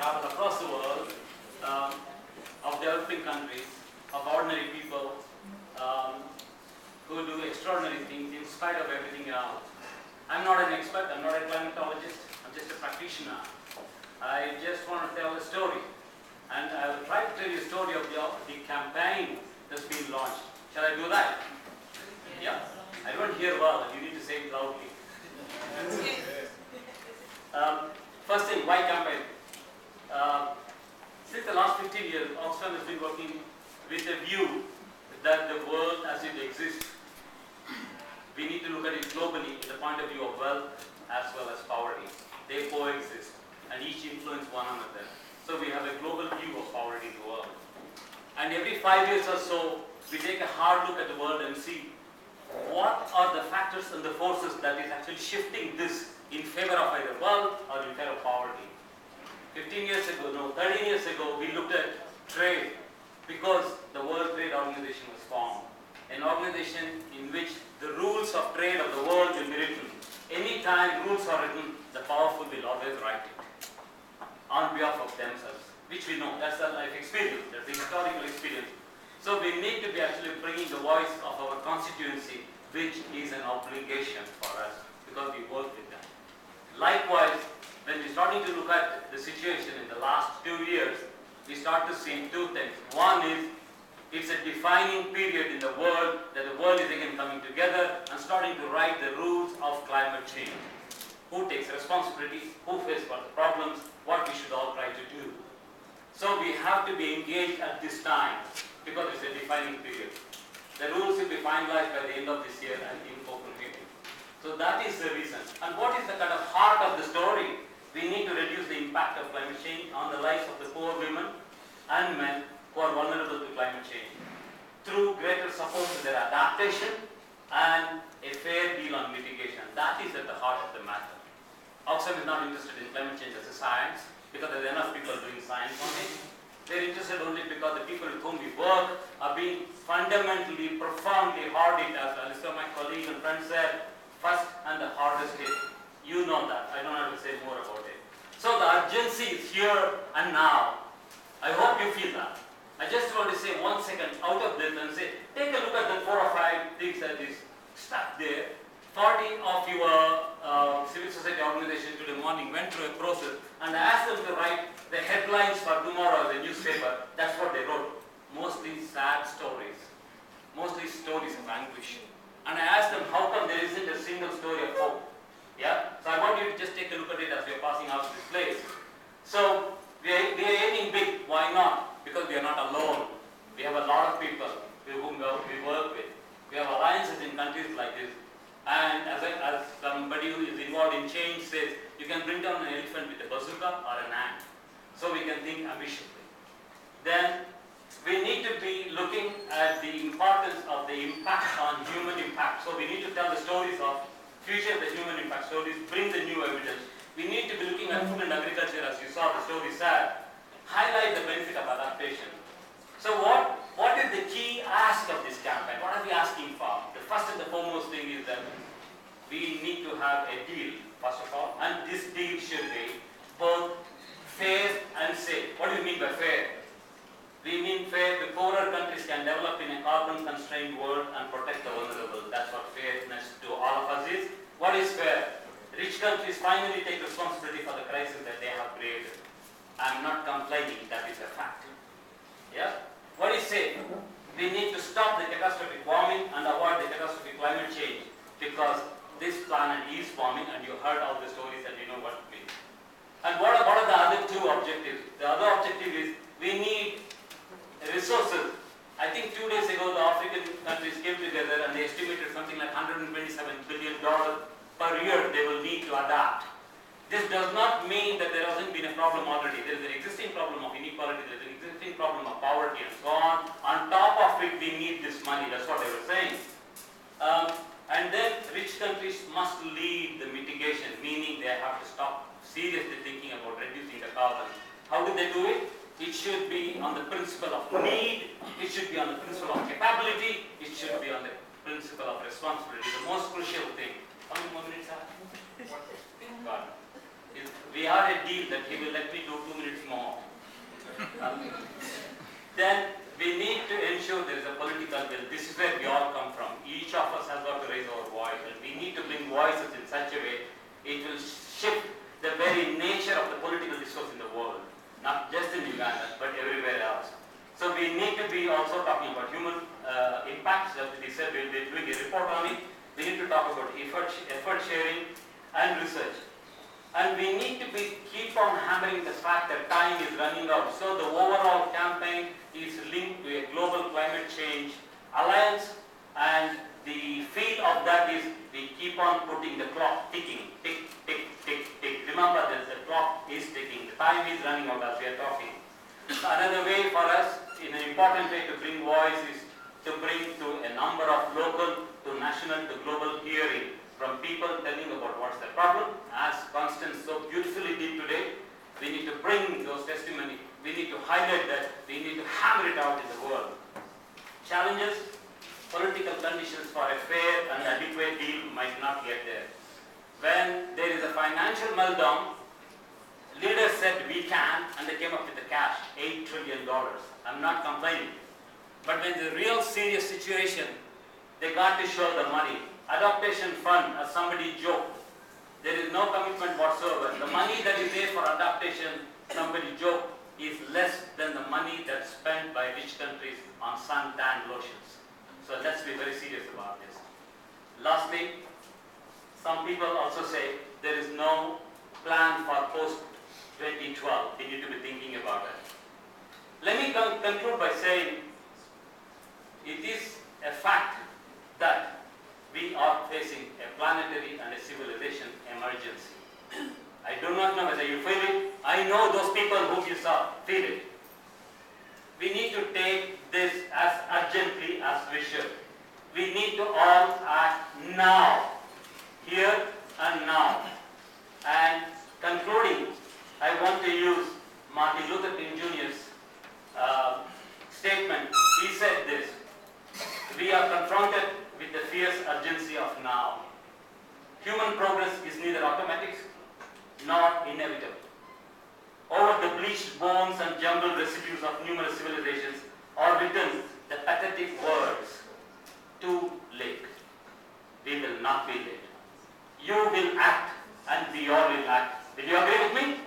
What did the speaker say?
travel across the world, of developing countries, of ordinary people who do extraordinary things in spite of everything around. I'm not an expert, I'm not a climatologist, I'm just a practitioner. I just want to tell a story. And I will try to tell you a story of the campaign that's been launched. Shall I do that? Yeah. I don't hear well, you need to say it loudly. First thing, why campaign? Since the last 15 years, Oxfam has been working with a view that the world as it exists, we need to look at it globally from the point of view of wealth as well as poverty. They coexist and each influence one another. So we have a global view of poverty in the world. And every 5 years or so, we take a hard look at the world and see what are the factors and the forces that is actually shifting this in favor of either wealth or in favor of poverty. 15 years ago, no, 13 years ago, we looked at trade because the World Trade Organization was formed. An organization in which the rules of trade of the world will be written. Anytime rules are written, the powerful will always write it on behalf of themselves, which we know. That's a life experience, that's a historical experience. So we need to be actually bringing the voice of our constituency, which is an obligation for us because we work with them. Likewise, when we're starting to look at the situation in the last 2 years, we start to see two things. One is, it's a defining period in the world that the world is again coming together and starting to write the rules of climate change. Who takes responsibility, who faces what the problems, what we should all try to do. So we have to be engaged at this time because it's a defining period. The rules will be finalized by the end of this year and in open meeting. So that is the reason. And what is the kind of heart of the story? We need to reduce the impact of climate change on the lives of the poor women and men who are vulnerable to climate change through greater support to their adaptation and a fair deal on mitigation. That is at the heart of the matter. Oxfam is not interested in climate change as a science because there are enough people doing science on it. They're interested only because the people with whom we work are being fundamentally, profoundly hard hit, as Alistair, my colleague and friend said, first and the hardest hit. You know that. I don't have to say more about it. So the urgency is here and now. I hope you feel that. I just want to say 1 second out of this and say, take a look at the 4 or 5 things that is stuck there. 40 of your civil society organization today morning went through a process and I asked them to write the headlines for tomorrow in the newspaper. That's what they wrote. Mostly sad stories. Mostly stories of anguish. And I asked them, how come there isn't a single story of hope? Yeah? So I want you to just take a look at it as we are passing out this place. So we are aiming big. Why not? Because we are not alone. We have a lot of people with whom we work with. We have alliances in countries like this. And as somebody who is involved in change says, you can bring down an elephant with a bazooka or an ant. So we can think ambitiously. Then we need to be looking at the importance of the impact on human impact. So we need to tell the stories of future of the human impact stories, bring the new evidence. We need to be looking at food and agriculture, as you saw the story said, highlight the benefit of adaptation. So what is the key ask of this campaign? What are we asking for? The first and the foremost thing is that we need to have a deal, first of all, and this deal should be both fair and safe. What do you mean by fair? We mean fair, the poorer countries can develop in a carbon-constrained world and protect the vulnerable. That's what fairness to all of us is. What is fair? Rich countries finally take responsibility for the crisis that they have created. I'm not complaining, that is a fact. Yeah? What is safe? We need to stop the catastrophic warming and avoid the catastrophic climate change because this planet is warming and you heard all the stories and you know what it means. And what are the other two objectives? The other objective is we need resources. I think 2 days ago the African countries came together and they estimated something like $127 billion per year they will need to adapt. This does not mean that there hasn't been a problem already. There is an existing problem of inequality, there is an existing problem of poverty and so on. On top of it, we need this money. That's what they were saying. And then rich countries must lead the mitigation, meaning they have to stop seriously thinking about reducing the carbon. How do they do it? It should be on the principle of need, it should be on the principle of capability, it should be on the principle of responsibility. The most crucial thing. How many more minutes are? God. We had a deal that he will let me do 2 minutes more. Then we need to ensure there is a political will. This is where we all come from. Each of us has got to raise our voice, and we need to bring voices in such a way it will shift the very nature of the political discourse in the world, not just in Uganda, but everywhere else. So we need to be also talking about human impacts. As we said, we'll be doing a report on it. We need to talk about effort sharing and research. And we need to keep on hammering the fact that time is running out. So the overall campaign is linked to a global climate change alliance, and the feel of that is we keep on putting the clock ticking, tick, tick, tick, tick. Remember that the clock is ticking. The time is running out as we are talking. Another way for us, in an important way to bring voice, is to bring to a number of local to national to global hearing from people telling about what's the problem. As Constance so beautifully did today, we need to bring those testimony. We need to highlight that. We need to hammer it out in the world. Challenges, political conditions for a fair and adequate deal might not get there. When there is a financial meltdown, leaders said we can, and they came up with the cash, $8 trillion. I'm not complaining. But when the real serious situation, they got to show the money. Adaptation fund, as somebody joked, there is no commitment whatsoever. The money that is there for adaptation, somebody joked, is less than the money that's spent by rich countries on sun-tanned lotions. So let's be very serious about this. Lastly, some people also say there is no plan for post-2012. We need to be thinking about it. Let me conclude by saying it is a fact that we are facing a planetary and a civilization emergency. I do not know whether you feel it. I know those people whom you saw feel it. We need to take this as urgently as we should. We need to all act now, here and now. And concluding, I want to use Martin Luther King Jr.'s statement. He said this: we are confronted with the fierce urgency of now. Human progress is neither automatic nor inevitable. Over the bleached bones and jumbled residues of numerous civilizations are written the pathetic words, too late. We will not be late. You will act and we all will act. Will you agree with me?